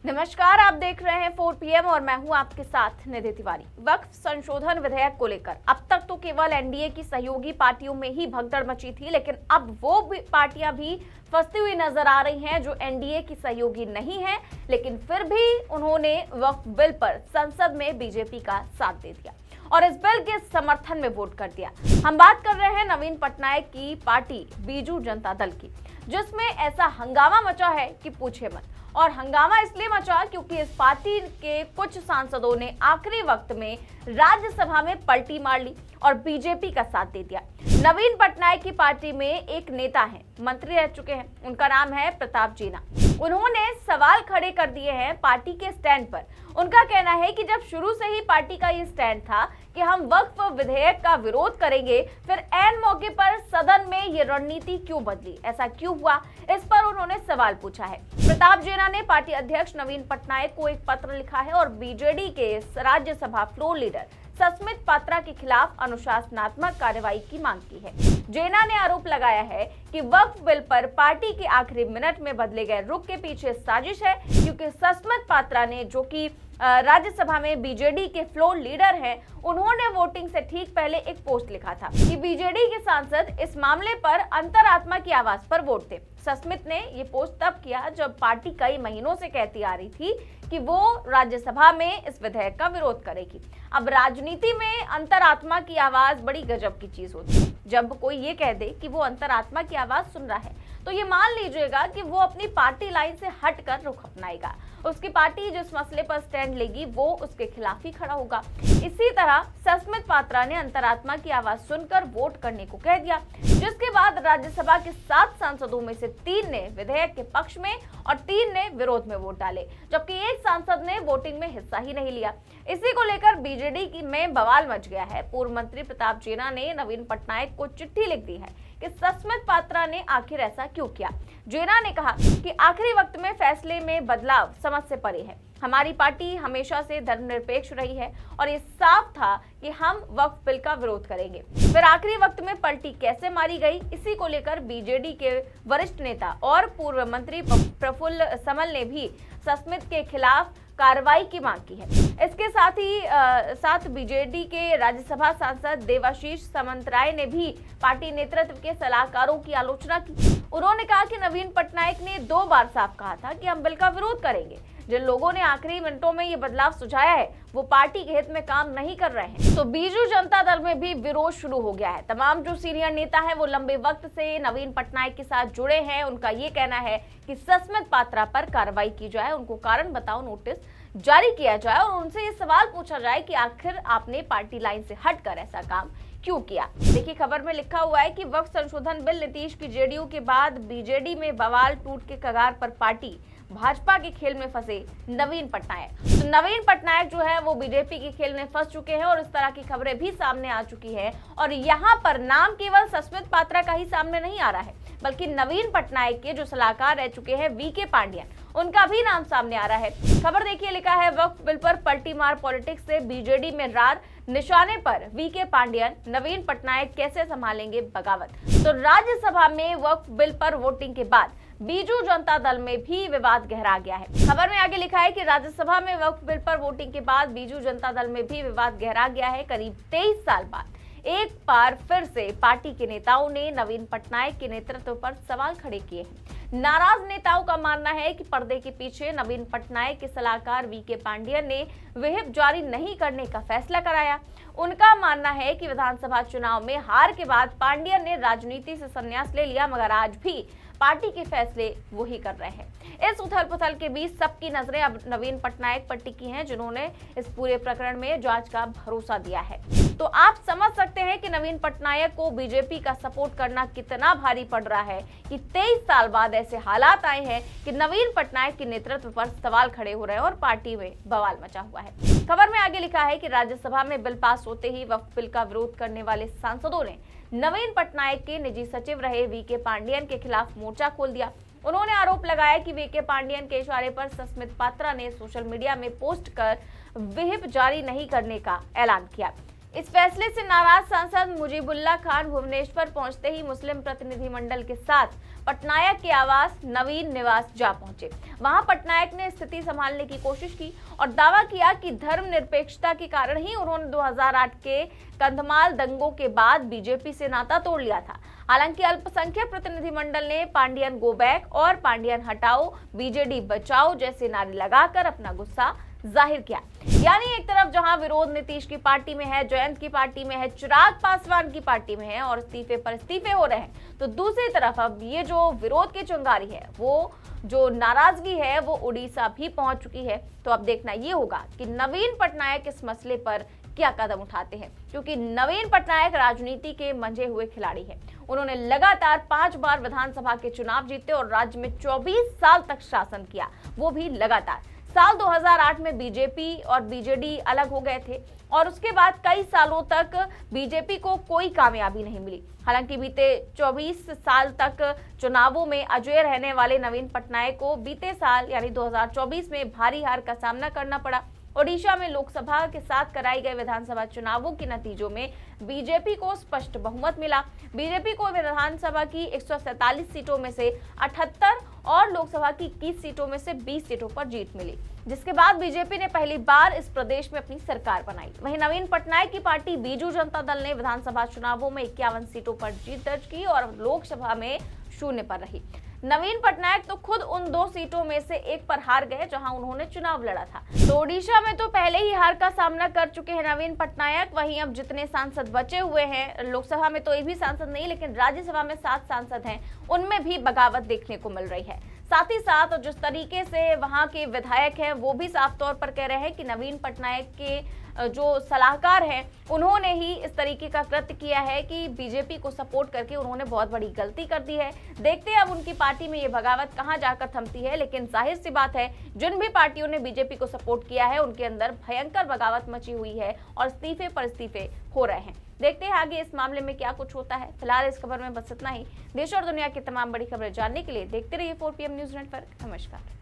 नमस्कार, आप देख रहे हैं 4 PM और मैं हूं आपके साथ निधि तिवारी। वक्फ संशोधन विधेयक को लेकर अब तक तो केवल एनडीए की सहयोगी पार्टियों में ही भगदड़ मची थी, लेकिन अब वो भी पार्टियां भी फंसती हुई नजर आ रही हैं जो एनडीए की सहयोगी नहीं है, लेकिन फिर भी उन्होंने वक्फ बिल पर संसद में बीजेपी का साथ दे दिया और इस बिल के समर्थन में वोट कर दिया। हम बात कर रहे हैं नवीन पटनायक की पार्टी बीजू जनता दल की, जिसमें ऐसा हंगामा मचा है कि पूछे मत। और हंगामा इसलिए मचा क्योंकि इस पार्टी के कुछ सांसदों ने आखिरी वक्त में राज्यसभा में पलटी मार ली और बीजेपी का साथ दे दिया। नवीन पटनायक की पार्टी में एक नेता हैं, मंत्री रह चुके हैं, उनका नाम है प्रताप जेना। उन्होंने सवाल खड़े कर दिए हैं पार्टी के स्टैंड पर। उनका कहना है कि जब शुरू से ही पार्टी का ये स्टैंड था कि हम वक्फ विधेयक का विरोध करेंगे, फिर ऐन मौके पर सदन में ये रणनीति क्यों बदली, ऐसा क्यों हुआ, इस पर उन्होंने सवाल पूछा है। प्रताप जेना ने पार्टी अध्यक्ष नवीन पटनायक को एक पत्र लिखा है और बीजेडी के राज्यसभा फ्लोर लीडर सस्मित पात्रा के खिलाफ अनुशासनात्मक कार्रवाई की मांग की है। जेना ने आरोप लगाया है कि वक्फ बिल पर पार्टी के आखिरी मिनट में बदले गए रुख के पीछे साजिश है, क्योंकि सस्मित पात्रा ने, जो कि राज्यसभा में बीजेडी के फ्लोर लीडर हैं, उन्होंने वोटिंग से ठीक पहले एक पोस्ट लिखा था कि बीजेडी के सांसद इस मामले पर अंतरात्मा की आवाज पर वोट दें। सस्मित ने ये पोस्ट तब किया जब पार्टी कई महीनों से कहती आ रही थी कि वो राज्यसभा में इस विधेयक का विरोध करेगी। अब राजनीति में अंतरात्मा की आवाज बड़ी गजब की चीज होती है। जब कोई ये कह दे कि वो अंतरात्मा की आवाज सुन रहा है, तो ये मान लीजिएगा कि वो अपनी पार्टी लाइन से हटकर रुख अपनाएगा। उसकी पार्टी जिस मसले पर स्टैंड लेगी वो उसके खिलाफ ही खड़ा होगा। इसी तरह सस्मित पात्रा ने अंतरात्मा की आवाज सुनकर वोट करने को कह दिया, जिसके बाद राज्यसभा के 7 सांसदों में से 3 ने विधेयक के पक्ष में और 3 ने विरोध में वोट डाले, जबकि एक सांसद ने वोटिंग में हिस्सा ही नहीं लिया। इसी को लेकर बीजेडी में बवाल मच गया है। पूर्व मंत्री प्रताप जेना ने नवीन पटनायक को चिट्ठी लिख दी है कि सस्मित पात्रा ने आखिर ऐसा क्यों किया। जेना ने कहा कि आखिरी वक्त में फैसले में बदलाव समझ से परे है। हमारी पार्टी हमेशा से धर्मनिरपेक्ष रही है और ये साफ था कि हम वक्फ बिल का विरोध करेंगे। फिर आखिरी वक्त में पलटी कैसे मारी गई, इसी को लेकर बीजेडी के वरिष्ठ नेता और पूर्व मंत्री प्रफुल्ल समल ने भी सस्मित के खिलाफ कार्रवाई की मांग की है। इसके साथ बीजेडी के राज्यसभा सांसद देवाशीष सामंतराय ने भी पार्टी नेतृत्व के सलाहकारों की आलोचना की। उन्होंने कहा कि नवीन पटनायक ने 2 बार साफ कहा था कि हम बिल का विरोध करेंगे। जिन लोगों ने आखिरी मिनटों में ये बदलाव सुझाया है वो पार्टी के हित में काम नहीं कर रहे हैं। तो बीजू जनता दल में भी विरोध शुरू हो गया है। तमाम जो सीनियर नेता हैं वो लंबे वक्त से नवीन पटनायक के साथ जुड़े हैं। उनका ये कहना है कि सस्मित पात्रा पर कार्रवाई की जाए, उनको कारण बताओ नोटिस जारी किया जाए और उनसे ये सवाल पूछा जाए कि आखिर आपने पार्टी लाइन से हटकर ऐसा काम क्यों किया। देखिए, खबर में लिखा हुआ है कि वक्फ संशोधन बिल नीतीश की जेडीयू के बाद बीजेडी में बवाल टूट के कगार पर पार्टी भाजपा के खेल में फंसे नवीन पटनायक। तो नवीन पटनायक जो है वो बीजेपी के खेल में फंस चुके हैं और इस तरह की खबरें भी सामने आ चुकी है। और यहाँ पर नाम केवल सस्मित पात्रा का ही सामने नहीं आ रहा है, बल्कि नवीन पटनायक के जो सलाहकार रह चुके हैं वीके पांडियन, उनका भी नाम सामने आ रहा है। खबर देखिए, लिखा है वक्फ बिल पर पलटी मार पॉलिटिक्स से बीजेडी में रार, निशाने पर वीके पांडियन, नवीन पटनायक कैसे संभालेंगे बगावत। तो राज्यसभा में वक्फ बिल पर वोटिंग के बाद बीजू जनता दल में भी विवाद गहरा गया है। खबर में आगे लिखा है कि राज्यसभा में वक्फ बिल पर वोटिंग के बाद बीजू जनता दल में भी विवाद गहरा गया है। करीब 23 साल बाद एक बार फिर से पार्टी के नेताओं ने नवीन पटनायक के नेतृत्व पर सवाल खड़े किए हैं। नाराज नेताओं का मानना है कि पर्दे के पीछे नवीन पटनायक के सलाहकार वीके पांडियन ने व्हिप जारी नहीं करने का फैसला कराया। उनका मानना है कि विधानसभा चुनाव में हार के बाद पांडियन ने राजनीति से संन्यास ले लिया, मगर आज भी पार्टी के फैसले वही कर रहे हैं। इस उथल पुथल के बीच सबकी नजरें अब नवीन पटनायक पर टिकी हैं, जिन्होंने इस पूरे प्रकरण में जांच का भरोसा दिया है। तो आप समझ सकते हैं कि नवीन पटनायक को बीजेपी का सपोर्ट करना कितना भारी पड़ रहा है कि 23 साल बाद ऐसे हालात आए हैं कि नवीन पटनायक के नेतृत्व पर सवाल खड़े हो रहे हैं और पार्टी में बवाल मचा हुआ है। खबर में आगे लिखा है कि राज्यसभा में बिल पास होते ही वक्फ बिल का विरोध करने वाले सांसदों ने नवीन पटनायक के निजी सचिव रहे वीके पांडियन के खिलाफ मोर्चा खोल दिया। उन्होंने आरोप लगाया कि वीके पांडियन के इशारे पर सस्मित पात्रा ने सोशल मीडिया में पोस्ट कर व्हिप जारी नहीं करने का ऐलान किया। इस फैसले से नाराज सांसद मुजीबुल्लाह खान भुवनेश्वर पहुंचते ही मुस्लिम प्रतिनिधिमंडल के साथ पटनायक के आवास नवीन निवास जा पहुंचे। वहां पटनायक ने स्थिति संभालने की कोशिश की और दावा किया कि धर्मनिरपेक्षता के कारण ही उन्होंने 2008 के कंधमाल दंगों के बाद बीजेपी से नाता तोड़ लिया था। हालांकि अल्पसंख्यक प्रतिनिधिमंडल ने पांडियन गो बैक और पांडियन हटाओ, बीजेडी बचाओ जैसे नारे लगाकर अपना गुस्सा जाहिर किया। यानी एक तरफ जहां विरोध नीतीश की पार्टी में है, जयंत की पार्टी में है, चिराग पासवान की पार्टी में है और इस्तीफे पर इस्तीफे हो रहे हैं, तो दूसरी तरफ अब ये जो विरोध की चिंगारी है, वो जो नाराजगी है वो उड़ीसा भी पहुंच चुकी है। तो अब देखना ये होगा कि नवीन पटनायक इस मसले पर क्या कदम उठाते हैं, क्योंकि नवीन पटनायक राजनीति के मंझे हुए खिलाड़ी हैं। उन्होंने लगातार 5 बार विधानसभा के चुनाव जीते और राज्य में 24 साल तक शासन किया, वो भी लगातार। साल 2008 में बीजेपी और बीजेडी अलग हो गए थे और उसके बाद कई सालों तक बीजेपी को कोई कामयाबी नहीं मिली। हालांकि बीते 24 साल तक चुनावों में अजेय रहने वाले नवीन पटनायक को बीते साल यानी 2024 में भारी हार का सामना करना पड़ा। ओडिशा में लोकसभा के साथ कराई गए विधानसभा चुनावों के नतीजों में बीजेपी को स्पष्ट बहुमत मिला। बीजेपी को विधानसभा की 147 सीटों में से 78 और लोकसभा की 21 सीटों में से 20 सीटों पर जीत मिली, जिसके बाद बीजेपी ने पहली बार इस प्रदेश में अपनी सरकार बनाई। वहीं नवीन पटनायक की पार्टी बीजू जनता दल ने विधानसभा चुनावों में 51 सीटों पर जीत दर्ज की और लोकसभा में 0 पर रही। नवीन पटनायक तो खुद उन 2 सीटों में से एक पर हार गए जहां उन्होंने चुनाव लड़ा था। तो ओडिशा में तो पहले ही हार का सामना कर चुके हैं नवीन पटनायक। वहीं अब जितने सांसद बचे हुए हैं, लोकसभा में तो एक भी सांसद नहीं लेकिन राज्यसभा में 7 सांसद हैं, उनमें भी बगावत देखने को मिल रही है। साथ ही साथ जिस तरीके से वहां के विधायक हैं वो भी साफ तौर पर कह रहे हैं कि नवीन पटनायक के जो सलाहकार हैं उन्होंने ही इस तरीके का कृत्य किया है कि बीजेपी को सपोर्ट करके उन्होंने बहुत बड़ी गलती कर दी है। देखते हैं अब उनकी पार्टी में ये बगावत कहां जाकर थमती है, लेकिन जाहिर सी बात है जिन भी पार्टियों ने बीजेपी को सपोर्ट किया है उनके अंदर भयंकर बगावत मची हुई है और इस्तीफे पर इस्तीफे हो रहे हैं। देखते हैं आगे इस मामले में क्या कुछ होता है। फिलहाल इस खबर में बस इतना ही। देश और दुनिया की तमाम बड़ी खबरें जानने के लिए देखते रहिए 4 PM न्यूज नेटवर्क। नमस्कार।